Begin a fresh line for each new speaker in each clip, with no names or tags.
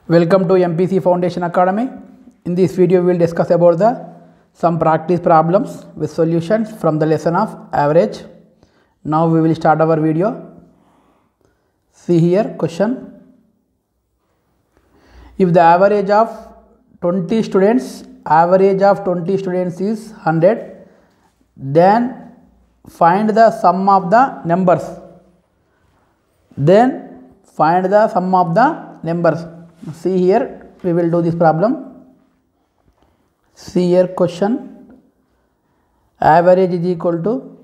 Welcome to MPC Foundation Academy. In this video we will discuss about some practice problems with solutions from the lesson of average. Now we will start our video. See here question. If the average of 20 students is 100, then find the sum of the numbers. See here, we will do this problem. See here question. Average is equal to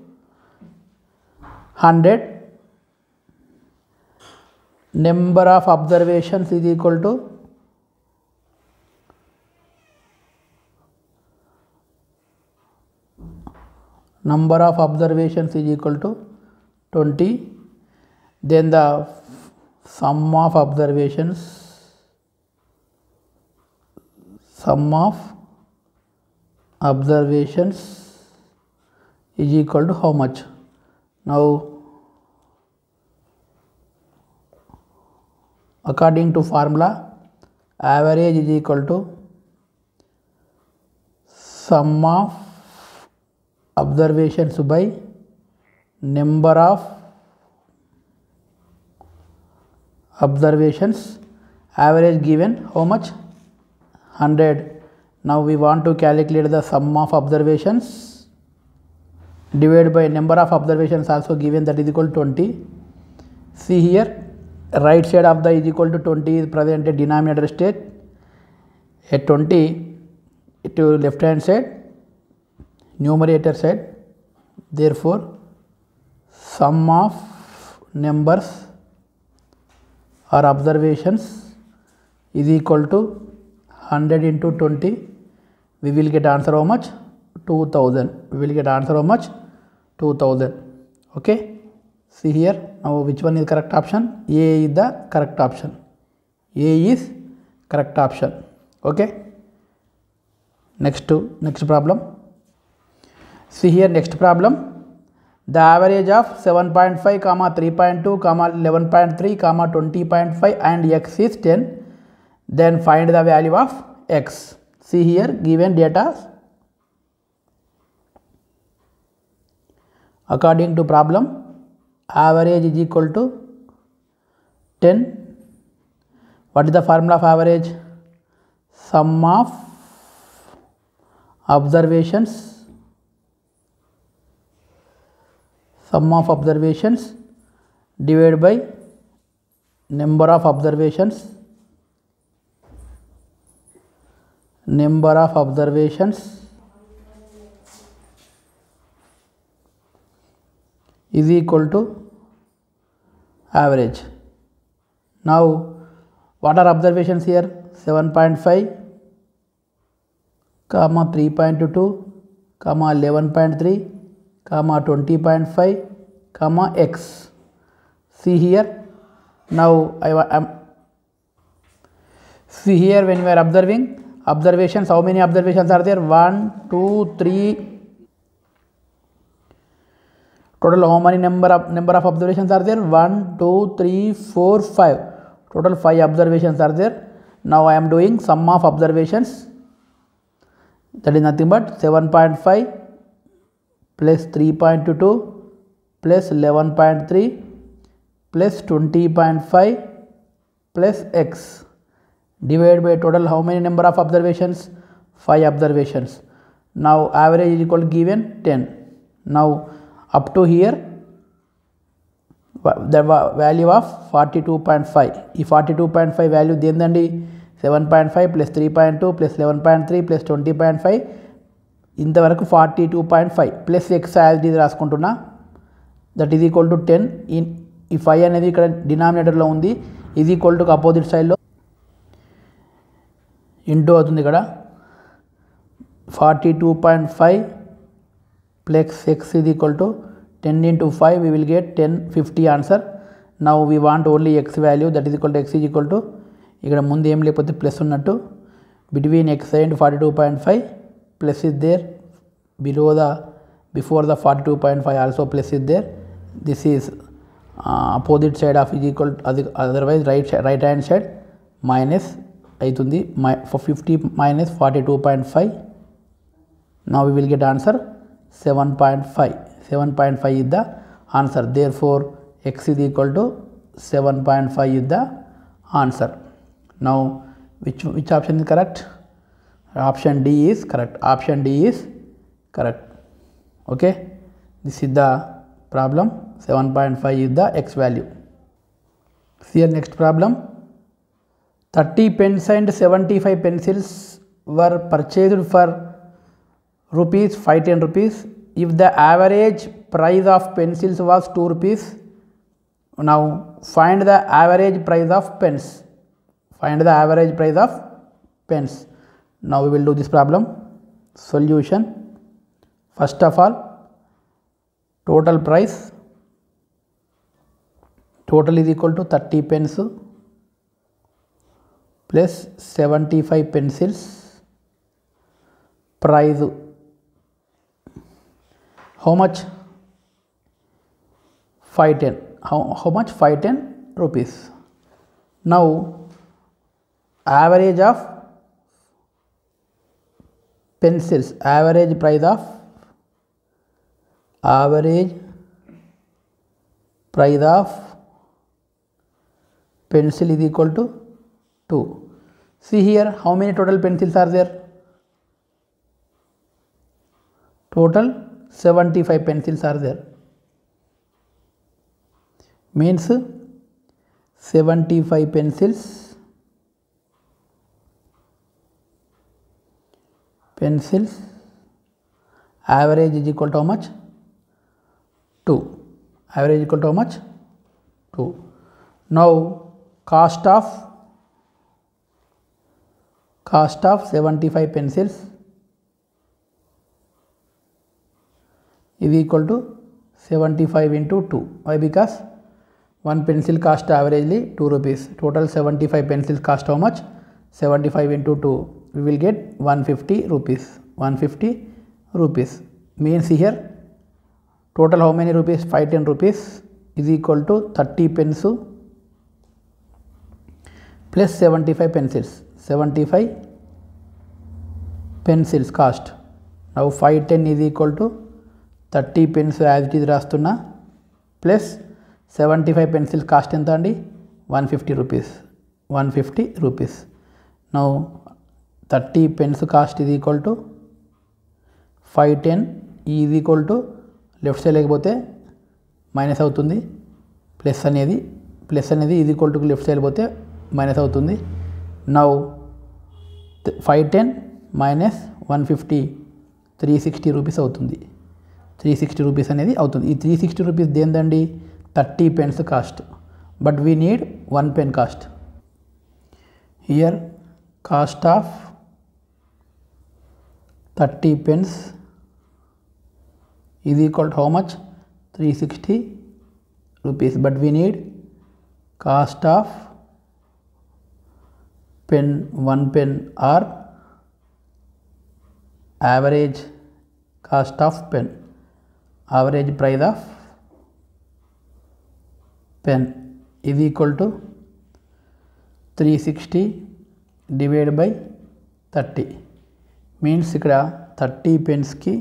100. Number of observations is equal to number of observations is equal to 20. Then the sum of observations is equal to how much? Now according to formula, average is equal to sum of observations by number of observations. Average given how much? 100. Now we want to calculate the sum of observations divided by number of observations also given, that is equal to 20. See here, right side of the is equal to 20 is present at denominator state, at 20 to left hand side, numerator side. Therefore sum of numbers or observations is equal to 100 into 20. We will get answer how much? 2000. We will get answer how much? 2000. Okay. See here, now which one is correct option? A is the correct option. A is correct option. Okay. Next problem. See here, next problem. The average of 7.5, 3.2, 11.3, 20.5 and x is 10. Then find the value of x. See here, given data. According to problem, average is equal to 10. What is the formula of average? Sum of observations divided by number of observations is equal to average. Now what are observations here? 7.5, 3.2, 11.3, 20.5, x. See here, now see here, when we are observing observations, how many observations are there? 1, 2, 3. Total how many number of observations are there? 1, 2, 3, 4, 5. Total 5 observations are there. Now I am doing sum of observations, that is nothing but 7.5 plus 3.22 plus 11.3 plus 20.5 plus x divided by total how many number of observations? 5 observations. Now average is equal to given 10. Now up to here the value of 42.5. If 42.5 value then 7.5 plus 3.2 plus 11.3 plus 20.5 ఇంతవరకు 42.5 plus X as ఇది రాసుకుంటున్నా, that is equal to 10. ఈ 5 అనేది ఇక్కడ డినామినేటర్లో ఉంది, is equal to opposite సైడ్లో into అవుతుంది. ఇక్కడ 42.5 plus X is equal to 10 into 5, we will get 1050 answer. Now we want only x value, that is equal to x is equal to, ఇక్కడ ముందు ఏం లేకపోతే ప్లస్ ఉన్నట్టు, between x and 42.5 plus is there, before the 42.5 also plus is there. This is opposite side of is equal to, otherwise right hand side minus అవుతుంది. For 50 minus 42.5. Now we will get answer 7.5. 7.5 is the answer. Therefore x is equal to 7.5 is the answer. Now which option is correct? Option D is correct. Option D is correct. Okay, this is the problem. 7.5 is the x value. See your next problem. 30 pens and 75 pencils were purchased for rupees 510 rupees. If the average price of pencils was 2 rupees, now find the average price of pens. Find the average price of pens. Now we will do this problem. Solution. First of all, total price. Total is equal to 30 pens plus 75 pencils. Price. How much? 510. How much? 510 rupees. Now average of pencils. Average price of pencil is equal to 2. See here, how many total pencils are there? Total 75 pencils are there. Means 75 pencils. Average is equal to how much? 2. Average is equal to how much? 2. Now cost of 75 pencils is equal to 75 into 2. Why? Because one pencil cost averagely 2 rupees. Total 75 pencils cost how much? 75 into 2. We will get 150 rupees. 150 rupees. Means here total how many rupees? 510 rupees is equal to 30 pens plus 75 pencils. 75 pencils cost. Now 510 is equal to 30 pens as it is రాస్తున్నా plus 75 pencils cost ఎంత అండి? 150 rupees. 150 rupees. Now 30 pens cost is equal to 510 is equal to left side లేకపోతే minus అవుతుంది. Plus అనేది is equal to left side పోతే minus అవుతుంది. Now 510 minus 150 360 rupees అవుతుంది. 360 rupees అనేది అవుతుంది. ఈ 360 రూపీస్ దేందండి? 30 pens cost. But we need 1 pen cost. Here cost of 30 pens is equal to how much? 360 rupees. But we need cost of pen, 1 pen, or average cost of pen, average price of pen is equal to 360 divided by 30. Means ఇక్కడ 30 pens కి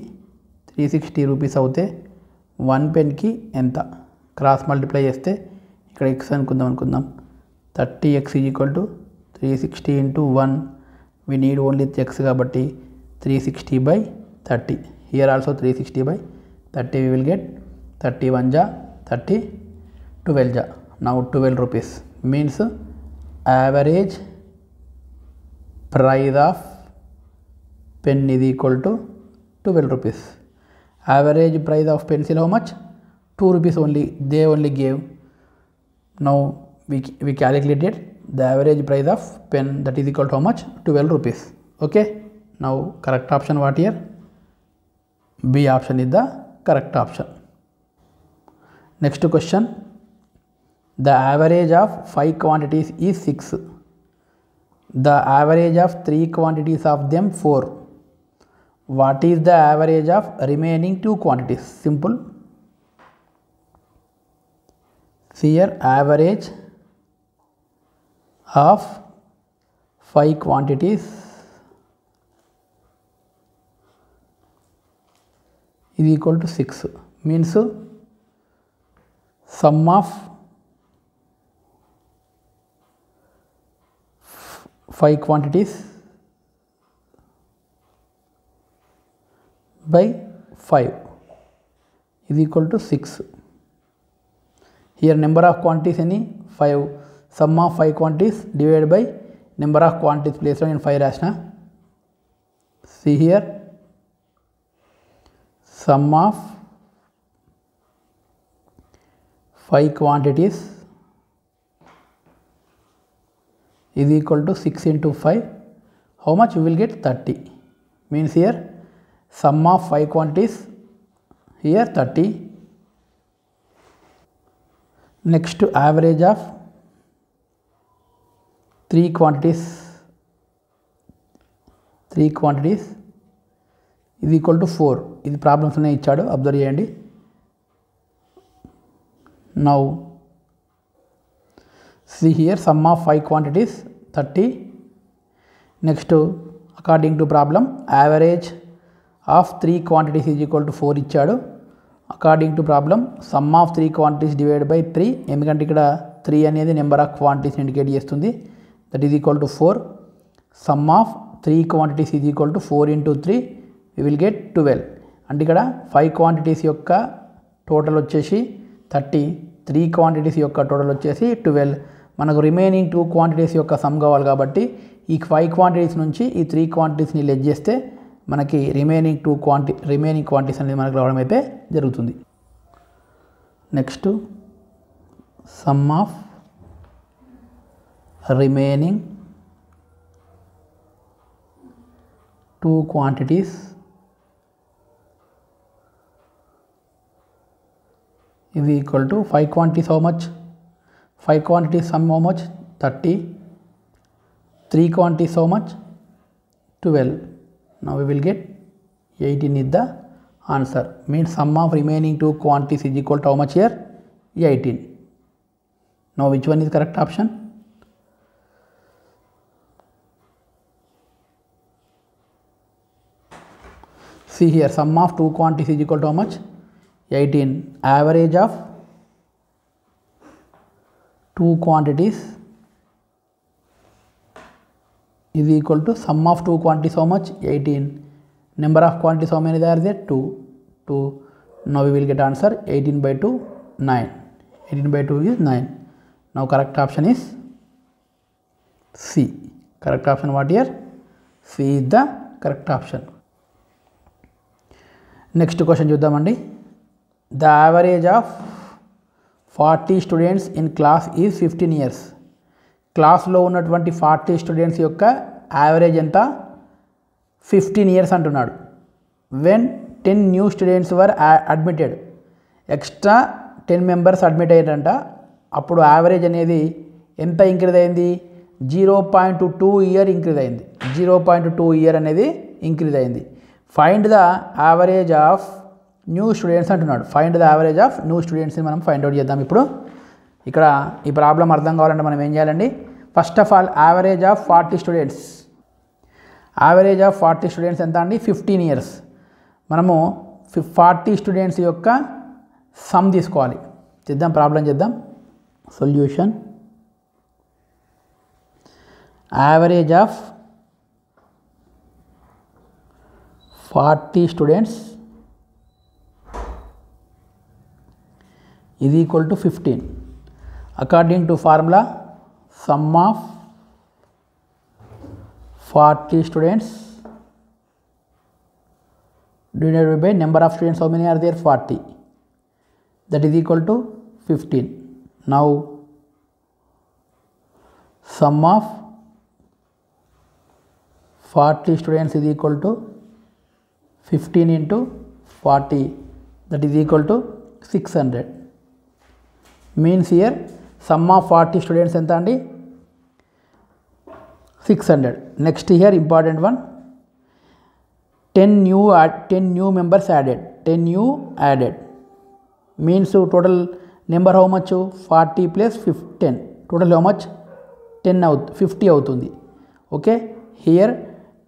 360 rupees అవుతే 1 pen కి ఎంత? Cross multiply చేస్తే ఇక్కడ x అనుకుందాం. 30x is equal to 360 into 1. We need only x కాబట్టి 360 by 30. Here also 360 by 30 we will get 31 ja 30, 12 ja. Now 12 rupees. Means average price of pen is equal to 12 rupees. Average price of pencil how much? 2 rupees only. They only gave. Now we calculated the average price of pen, that is equal to how much? 12 rupees. Okay. Now correct option what here? B option is the correct option. Next question. The average of 5 quantities is 6. The average of 3 quantities of them 4. What is the average of remaining 2 quantities? Simple. See here, average of 5 quantities is equal to 6, means sum of 5 quantities by 5 is equal to 6. Here number of quantities any 5, sum of 5 quantities divided by number of quantities place in 5 rasna. See here, sum of 5 quantities is equal to 6 into 5. How much we will get? 30. Means here sum of 5 quantities here 30. Next, average of 3 quantities is equal to 4. ఇది problems అనే ఇచ్చాడు, observe చేయండి. Now see here, sum of 5 quantities 30. Next, according to problem, average of 3 quantities is equal to 4 ఇచ్చాడు. According to problem some of 3 quantities divide by 3, ఎందుకంటే ఇక్కడ 3 అనేది number of quantities indicate చేస్తుంది. That is equal to 4. Some of 3 quantities is equal to 4 into 3, we will get 12. అంటే ఇక్కడ 5 quantities యొక్క total వచ్చేసి 30, 3 quantities యొక్క టోటల్ వచ్చేసి 12. మనకు రిమైనింగ్ 2 quantities యొక్క సమ్ కావాలి కాబట్టి ఈ 5 quantities నుంచి ఈ 3 quantitiesని లెస్ చేస్తే మనకి రిమైనింగ్ క్వాంటిటీస్ అనేది మనకు రావడం అయితే జరుగుతుంది. Next, sum of remaining 2 quantities is equal to 5 quantities how much? 5 quantities sum how much? 30. 3 quantities how much? 12. Now we will get 18 is the answer. Means sum of remaining 2 quantities is equal to how much here? 18. Now which one is correct option? See here, sum of 2 quantities is equal to how much? 18. Average of 2 quantities is equal to sum of 2 quantities how much? 18. Number of quantities how many there are there? 2. Now we will get answer 18 by 2, 9. 18 by 2 is 9. Now correct option is C. Correct option what here? C is the correct option. Next question చూద్దామండి. The average of 40 students in class is 15 years. క్లాస్లో ఉన్నటువంటి 40 students యొక్క average ఎంత? 15 years అంటున్నాడు. When 10 new students were admitted, extra 10 members admit అయ్యారంట, అప్పుడు average అనేది ఎంత ఇంక్రీజ్ అయింది? 0.2 year ఇంక్రీజ్ అయింది. 0.2 year అనేది ఇంక్రీజ్ అయింది. Find the average of new students అంటున్నాడు. Find the average of new స్టూడెంట్స్ని మనం ఫైండ్ అవుట్ చేద్దాం. ఇప్పుడు ఇక్కడ ఈ ప్రాబ్లం అర్థం కావాలంటే మనం ఏం చేయాలండి? First of all average of 40 students, average of 40 students ఎంత అండి? 15 years. మనము 40 స్టూడెంట్స్ యొక్క సమ్ తీసుకోవాలి. చేద్దాం, ప్రాబ్లం చేద్దాం. Solution, average of 40 students is equal to 15. According to formula, sum of 40 students divided by number of students, how many are there? 40. That is equal to 15. Now sum of 40 students is equal to 15 into 40, that is equal to 600. Means here sum of 40 students ఎంత అండి? 600. Next here important one, 10 new members added. 10 new added means total number how much? 40 plus 10. Total how much? 50 అవుతుంది. Okay, here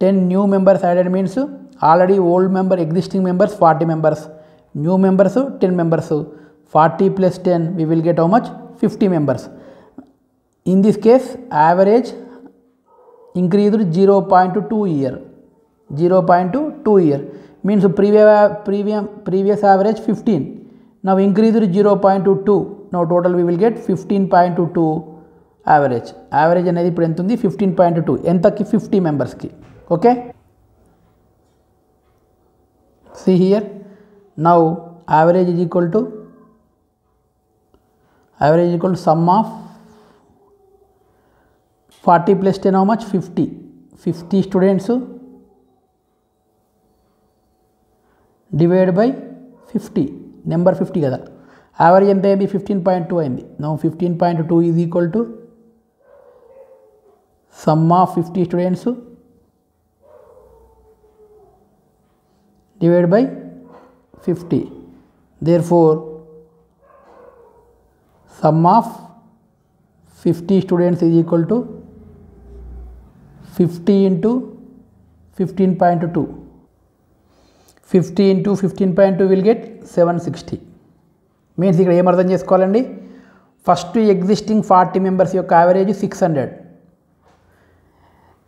10 new members added means already old member, existing members 40 members, new members 10 members, 40 plus 10 we will get how much? 50 members. In this case average increased 0.2 year, 0.2 year means previous average 15, now increased 0.2, now total we will get 15.2 average అనేది ఇప్పుడు ఎంత ఉంది 15.2 ఎంతకి 50 మెంబర్స్కి. Okay, see here now average is equal to sum of 40 plus 10 how much? 50 students divided by 50, number 50 కదా, average ఎంత అయింది 15.2 అయింది. Now 15.2 is equal to some of 50 students divided by 50. Therefore, sum of 50 students is equal to 50 into 15.2. 50 into 15.2 will get 760. Means ఇక్కడ ఏం అర్థం చేసుకోవాలండి, first existing 40 members యొక్క average 600,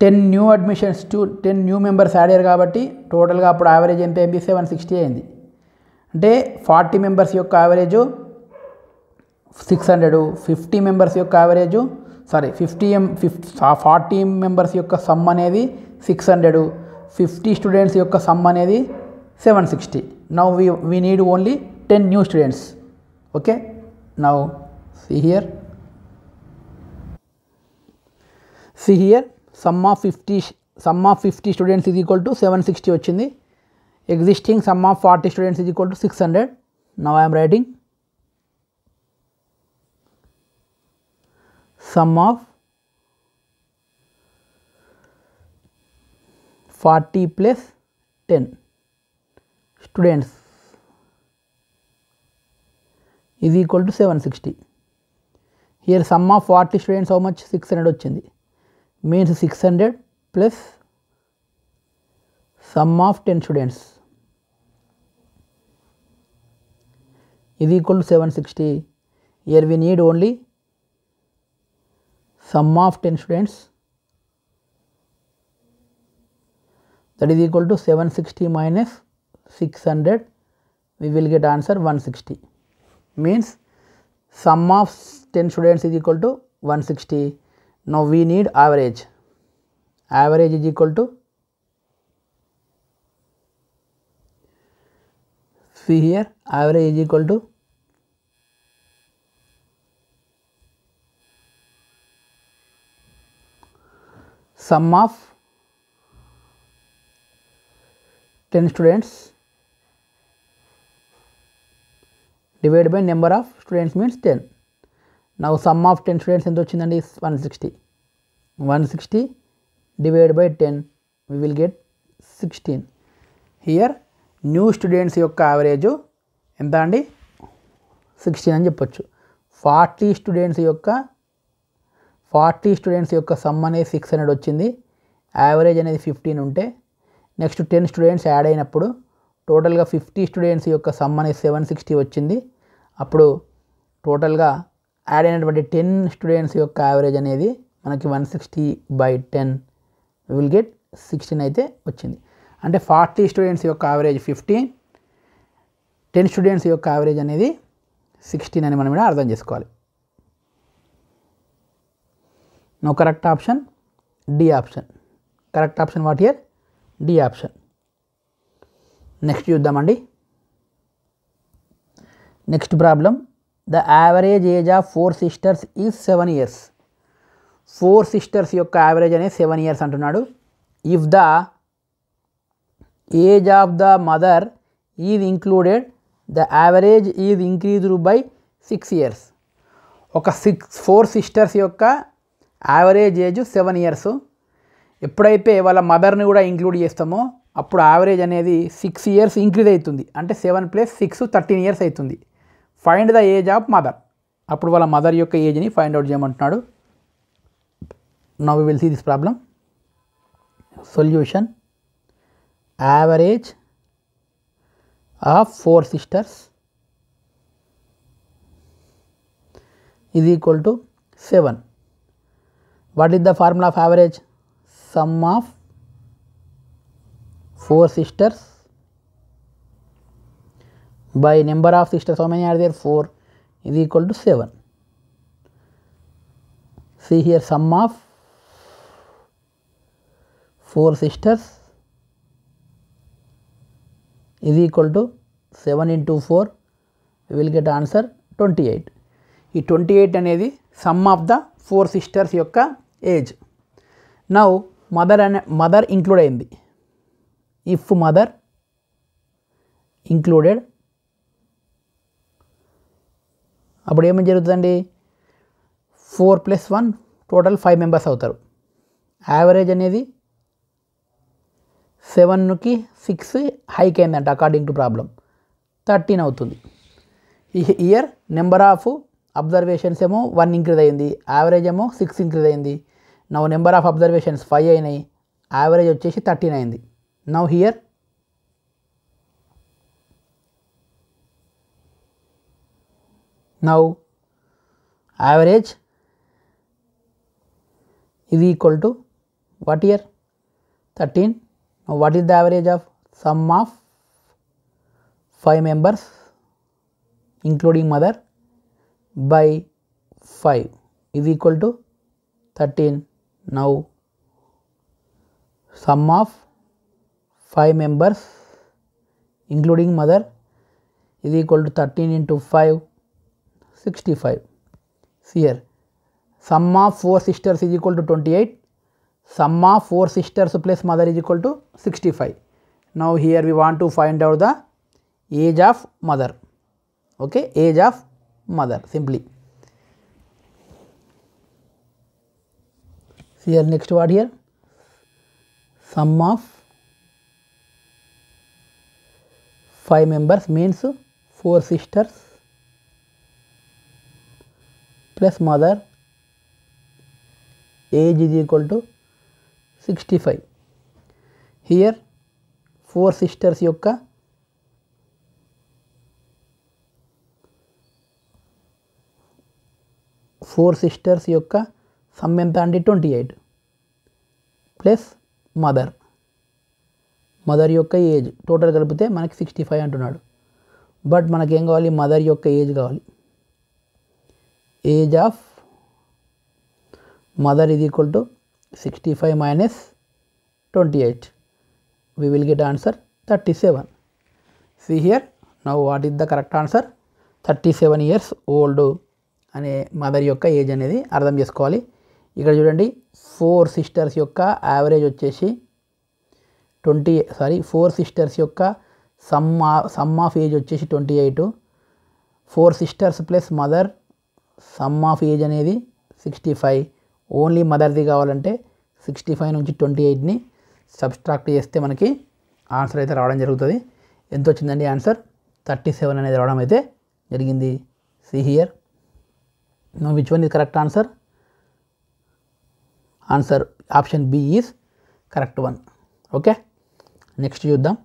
10 new admissions 10 new members add అయ్యారు కాబట్టి టోటల్గా అప్పుడు యావరేజ్ ఎంత అయింది 760 అయింది. అంటే 40 మెంబర్స్ యొక్క యావరేజ్ 600, 50 మెంబర్స్ యొక్క యావరేజ్ 40 మెంబర్స్ యొక్క సమ్ అనేది 600, 50 స్టూడెంట్స్ యొక్క సమ్ అనేది 760. Now we need only 10 new students. Okay, now see here sum of 50 students is equal to 760 వచ్చింది. Existing sum of 40 students is equal to 600. Now I am writing sum of 40 plus 10 students is equal to 760. Here sum of 40 students how much? 600 వచ్చింది. Means 600 plus sum of 10 students is equal to 760. Here we need only sum of 10 students, that is equal to 760 minus 600, we will get answer 160. Means sum of 10 students is equal to 160. Now we need average is equal to, see here, average is equal to sum of 10 students divided by number of students means 10. Now sum of 10 students ఎంత వచ్చిందండి 160 divided by 10 we will get 16. Here new students యొక్క average ఎంత అండి 16 అని చెప్పొచ్చు. 40 students యొక్క some అనేది 600 వచ్చింది, యావరేజ్ అనేది 15 ఉంటే నెక్స్ట్ 10 స్టూడెంట్స్ యాడ్ అయినప్పుడు టోటల్గా 50 స్టూడెంట్స్ యొక్క సమ్ అనేది 760 వచ్చింది. అప్పుడు టోటల్గా యాడ్ అయినటువంటి 10 స్టూడెంట్స్ యొక్క యావరేజ్ అనేది మనకి 160/10 we will get 16 అయితే వచ్చింది. అంటే 40 స్టూడెంట్స్ యొక్క యావరేజ్ 15, 10 స్టూడెంట్స్ యొక్క యావరేజ్ అనేది 16 అని మనం కూడా అర్థం చేసుకోవాలి. No correct option D option. Correct option what here? D option. Next చూద్దామండి. Next problem, the average age of 4 sisters is 7 years. 4 sisters యొక్క యావరేజ్ అనేది 7 years అంటున్నాడు. If the age of the mother is included the average is increased by 6 years. ఒక 4 sisters యొక్క average age 7 years. ఎప్పుడైతే వాళ్ళ మదర్ని కూడా ఇంక్లూడ్ చేస్తామో అప్పుడు యావరేజ్ అనేది 6 years ఇంక్రీజ్ అవుతుంది. అంటే 7 + 6 13 years అవుతుంది. Find the age of mother. అప్పుడు వాళ్ళ మదర్ యొక్క ఏజ్ని ఫైండ్ అవుట్ చేయమంటున్నాడు. Now we will see this problem. solution average of 4 sisters is equal to 7. What is the formula of average? Sum of 4 sisters by number of sisters. How many are there? 4 is equal to 7. See here, sum of 4 sisters is equal to 7 into 4. We will get answer 28. ఈ 28 అనేది some of the 4 sisters యొక్క age. Now mother include అయింది. If mother included అప్పుడు ఏమని జరుగుతుందండి? 4 + 1 total 5 members అవుతారు. Average అనేది 7కి 6 hike అయిందంట అకార్డింగ్ టు ప్రాబ్లం, 13 అవుతుంది. ఇయర్ నెంబర్ ఆఫ్ అబ్జర్వేషన్స్ ఏమో 1 ఇంక్రీజ్ అయింది, యావరేజ్ ఏమో 6 ఇంక్రీజ్ అయింది. నౌ నెంబర్ ఆఫ్ అబ్జర్వేషన్స్ 5 అయినాయి, యావరేజ్ వచ్చేసి 13 అయింది. Now here average is equal to what here? 13. Now what is the average of sum of 5 members including mother by 5 is equal to 13. Now sum of 5 members including mother is equal to 13 into 5, 65. See here, sum of 4 sisters is equal to 28, sum of 4 sisters plus mother is equal to 65. Now here we want to find out the age of mother. Okay, age of mother simply. See here, next word here, sum of 5 members means 4 sisters plus mother, age is equal to 65. Here 4 sisters యొక్క some ఎంత అండి? 28 plus mother యొక్క age total కలిపితే మనకి 65 అంటున్నాడు. But మనకేం కావాలి? Mother యొక్క ఏజ్ కావాలి. Age of mother is equal to 65 minus 28. We will get answer 37. See here, now what is the correct answer? 37 years old అనే మదర్ యొక్క ఏజ్ అనేది అర్థం చేసుకోవాలి. ఇక్కడ చూడండి, 4 సిస్టర్స్ యొక్క యావరేజ్ వచ్చేసి 4 సిస్టర్స్ యొక్క సమ్ ఆఫ్ ఏజ్ వచ్చేసి 28. 4 sisters plus mother some of age అనేది 65. ఓన్లీ మదర్ది కావాలంటే 65 నుంచి 28ని సబ్స్ట్రాక్ట్ చేస్తే మనకి ఆన్సర్ అయితే రావడం జరుగుతుంది. ఎంత వచ్చిందండి ఆన్సర్? 37 అనేది రావడం అయితే జరిగింది. See here, know which one is correct answer? Answer option B is correct one. Okay, next చూద్దాం.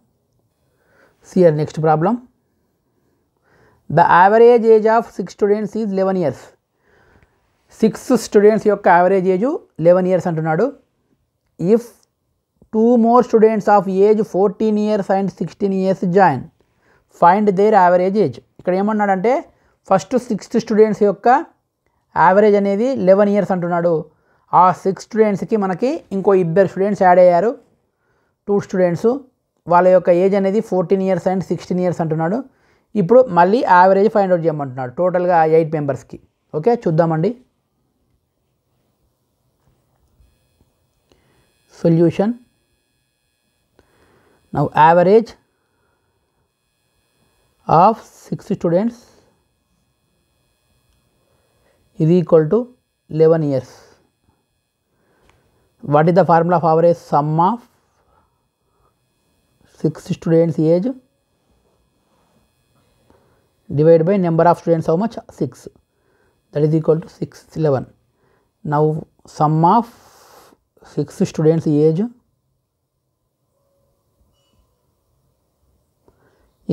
See here next problem. The average age of 6 students is 11 years. 6 students యొక్క యావరేజ్ ఏజ్ 11 years అంటున్నాడు. If 2 more students of age 14 years and 16 years join, find their average age. ఇక్కడ ఏమన్నాడంటే first 6 students యొక్క average అనేది 11 years అంటున్నాడు. ఆ 6 స్టూడెంట్స్కి మనకి ఇంకో 2 స్టూడెంట్స్ యాడ్ అయ్యారు, 2 స్టూడెంట్స్, వాళ్ళ యొక్క ఏజ్ అనేది 14 years అండ్ 16 years అంటున్నాడు. ఇప్పుడు మళ్ళీ యావరేజ్ ఫైండ్ అవుట్ చేయమంటున్నాడు టోటల్గా 8 మెంబర్స్కి. ఓకే, చూద్దామండి. Solution. Now average of 6 students is equal to 11 years. What is the formula of average? Sum of 6 students age divided by number of students, how much? 6. That is equal to 6, 11. Now sum of 6 students age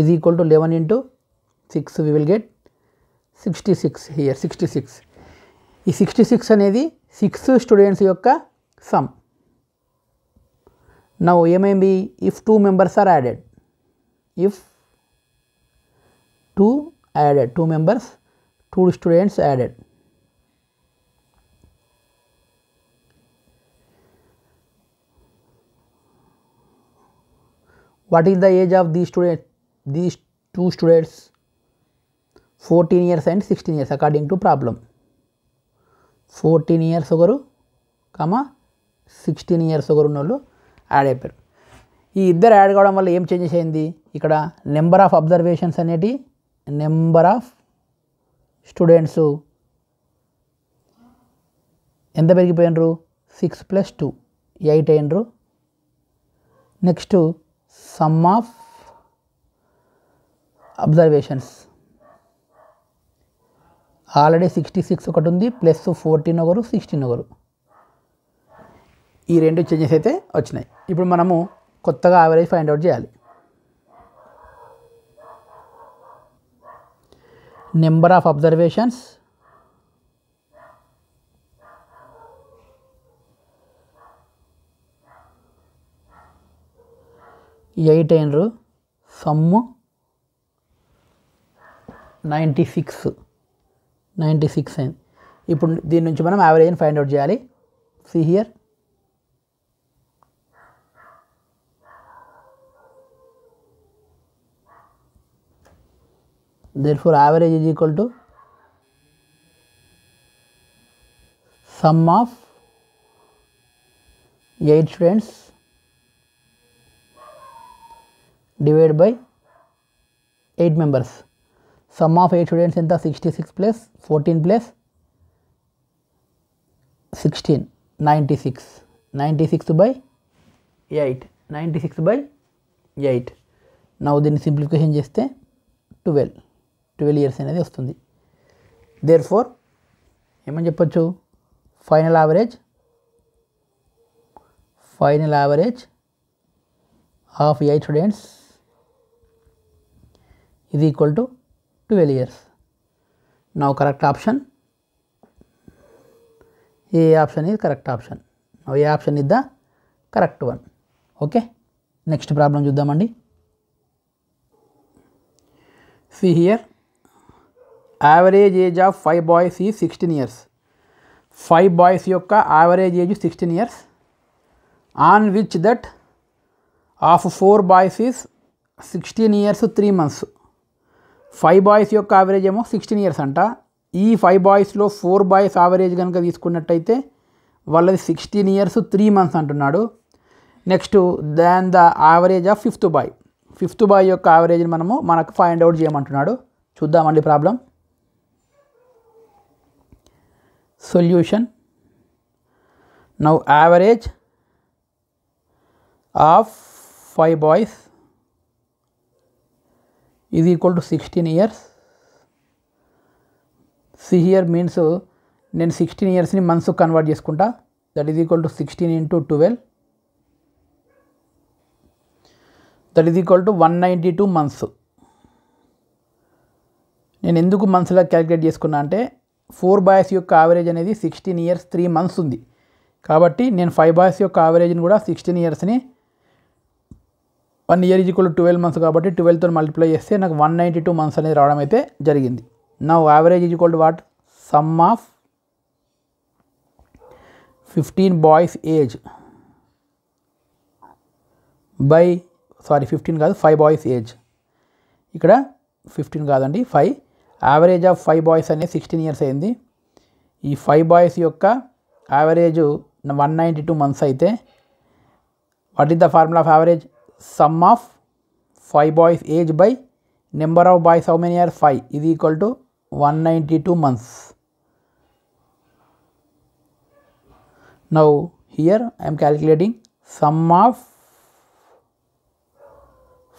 is equal to 11 into 6, we will get 66 here, 66. ఈ 66 అనేది 6 students యొక్క sum. Now ఏమైంది, if 2 members are added, if 2 members 2 students added, what is the age of these two students? 14 years and 16 years according to problem. 14 years ఒకరు 16 years ఒకరు ఉన్నోళ్ళు add అయిపోయారు. ఈ ఇద్దరు యాడ్ కావడం వల్ల ఏం చేంజెస్ అయింది, ఇక్కడ నెంబర్ ఆఫ్ అబ్జర్వేషన్స్ అనేటి, నెంబర్ ఆఫ్ స్టూడెంట్స్ ఎంత పెరిగిపోయినరు, 6 + 2 8 అయినరు. Next sum of observations, already 66 ఒకటి ఉంది, ప్లస్ 14 ఒకరు 16 ఒకరు, ఈ రెండు చేంజెస్ అయితే వచ్చినాయి. ఇప్పుడు మనము కొత్తగా యావరేజ్ ఫైండ్ అవుట్ చేయాలి. నెంబర్ ఆఫ్ అబ్జర్వేషన్స్ ఎయిట్ అయినరు, సమ్ము 96 అయింది. ఇప్పుడు దీని నుంచి మనం యావరేజ్ని ఫైండ్ అవుట్ చేయాలి. See here, therefore average is equal to sum of 8 students divided by 8 members. Sum of 8 students ఎంత, 66 plus 14 plus 16, 96 by 8, 96 by 8. now దీన్ని సింప్లిఫికేషన్ చేస్తే 12 years అనేది వస్తుంది. therefore ఏమని చెప్పొచ్చు, final average of 8 students is equal to 12 years. now correct option, A option is correct option. now A option is the correct one. okay, next problem చూద్దామండి. see here, average age of 5 boys is 16 years. 5 boys యొక్క average age 16 years, on which that of 4 boys is 16 years 3 months. 5 boys యొక్క average ఏమో 16 years అంట. ఈ 5 బాయ్స్లో 4 boys average కనుక తీసుకున్నట్టయితే వాళ్ళది 16 years 3 months అంటున్నాడు. Next then the average of 5th boy, 5th boy యొక్క యావరేజ్ని మనకు ఫైండ్ అవుట్ చేయమంటున్నాడు. చూద్దామండి problem. Solution, now average of 5 boys is equal to 16 years. see here means నేను 16 yearsని మంత్స్ కన్వర్ట్ చేసుకుంటా, that is equal to 16 into 12, that is equal to 192 months. నేను ఎందుకు మంత్స్లో క్యాలిక్యులేట్ చేసుకున్నా అంటే 4 బాయ్స్ యొక్క యావరేజ్ అనేది 16 years 3 months ఉంది కాబట్టి నేను 5 బాయ్స్ యొక్క యావరేజ్ని కూడా 16 yearsని 1 year is equal to 12 months కాబట్టి 12తో మల్టిప్లై చేస్తే నాకు 192 months అనేది రావడం అయితే జరిగింది. Now average is equal to what, some of 15 boys age by 15 కాదు 5 బాయ్స్ ఏజ్, ఇక్కడ 15 కాదండి 5. యావరేజ్ ఆఫ్ 5 బాయ్స్ అనేది 16 years అయింది. ఈ 5 బాయ్స్ యొక్క యావరేజ్ 192 months అయితే what is the formula of average, sum of 5 boys age by number of boys how many are 5 is equal to 192 months. now here I am calculating sum of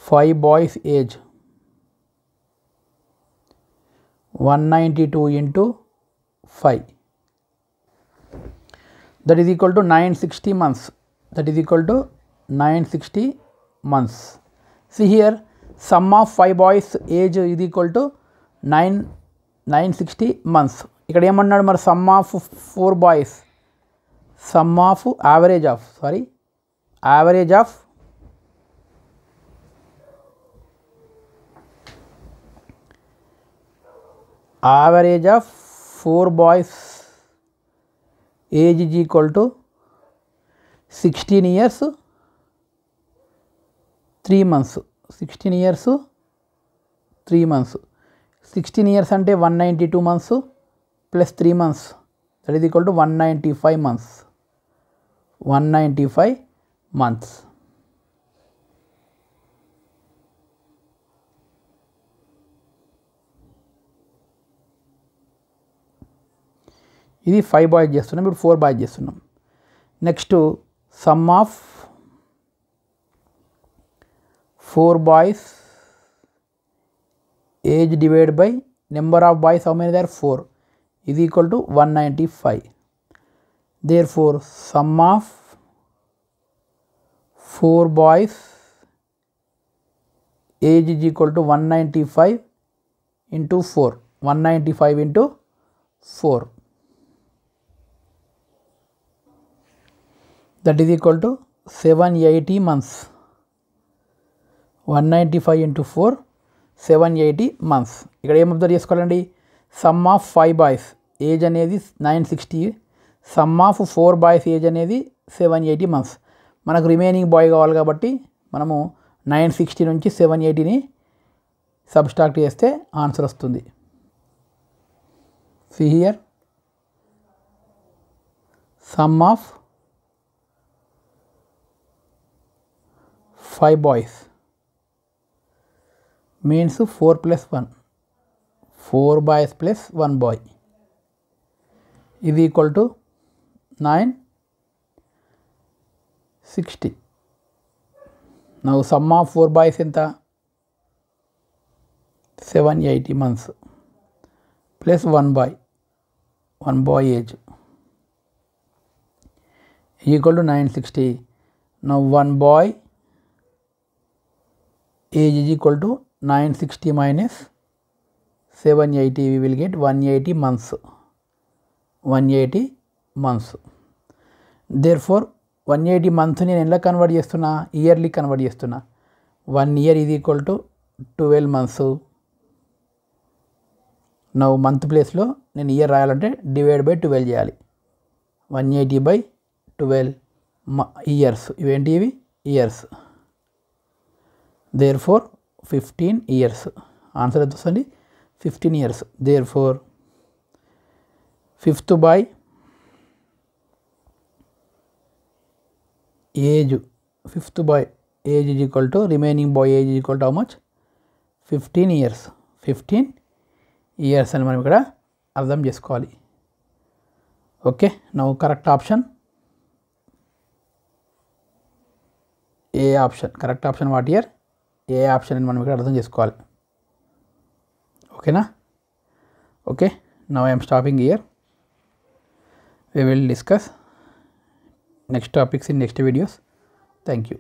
5 boys age, 192 into 5, that is equal to 960 months, that is equal to 960 months. see here some of 5 boys age ఇది equal to 960 months. ఇక్కడ ఏమన్నాడు మరి some of 4 boys, some of average of average of 4 boys age is equal to 16 years 3 months. 16 years 3 months. 16 years అంటే 192 months plus 3 months, that is equal to 195 months. 195 months. ఇది 5 boys చేస్తున్నాం, ఇప్పుడు 4 boys చేస్తున్నాం. Next sum of 4 boys age divide by number of boys, how many there 4, ఇది equal to 195. Therefore sum of 4 boys age is equal to 195 into 4, 195 into 4, that is equal to 780 months. 195 into 4, 780 months. ఇక్కడ ఏం observe చేసుకోవాలండి, some of 5 boys age అనేది 960, some of 4 boys age అనేది 780 months. మనకు remaining bye కావాలి కాబట్టి మనము 960 నుంచి 780ని సబ్స్ట్రాక్ట్ చేస్తే ఆన్సర్ వస్తుంది. See here, sum of 5 boys means 4 plus 1, 4 boys plus 1 boy is equal to 960. Now sum of 4 boys enta 780 months plus 1 boy age equal to 960. Now 1 boy age is equal to 960 minus 780, we will get 180 months. 180 months. Therefore 180 months నేను ఎలా convert చేస్తున్నా, yearly convert చేస్తున్నా. 1 year is equal to 12 months. నా month ప్లేస్లో నేను year రాయాలంటే divide by 12 చేయాలి. 180 by 12 years, ఇవేంటి ఇవి ఇయర్స్. Therefore 15 years. ఆన్సర్ ఎంత వస్తుంది, 15 years. Therefore fifth boy age, fifth boy age is equal to remaining boy age is equal to how much, 15 years. 15 years అని మనం ఇక్కడ అర్థం చేసుకోవాలి. Okay, now correct option A option, correct option what year, A option అని మనం ఇక్కడ అర్థం చేసుకోవాలి. ఓకేనా? Okay, now I'm stopping here. We will discuss next topics in next videos. Thank you.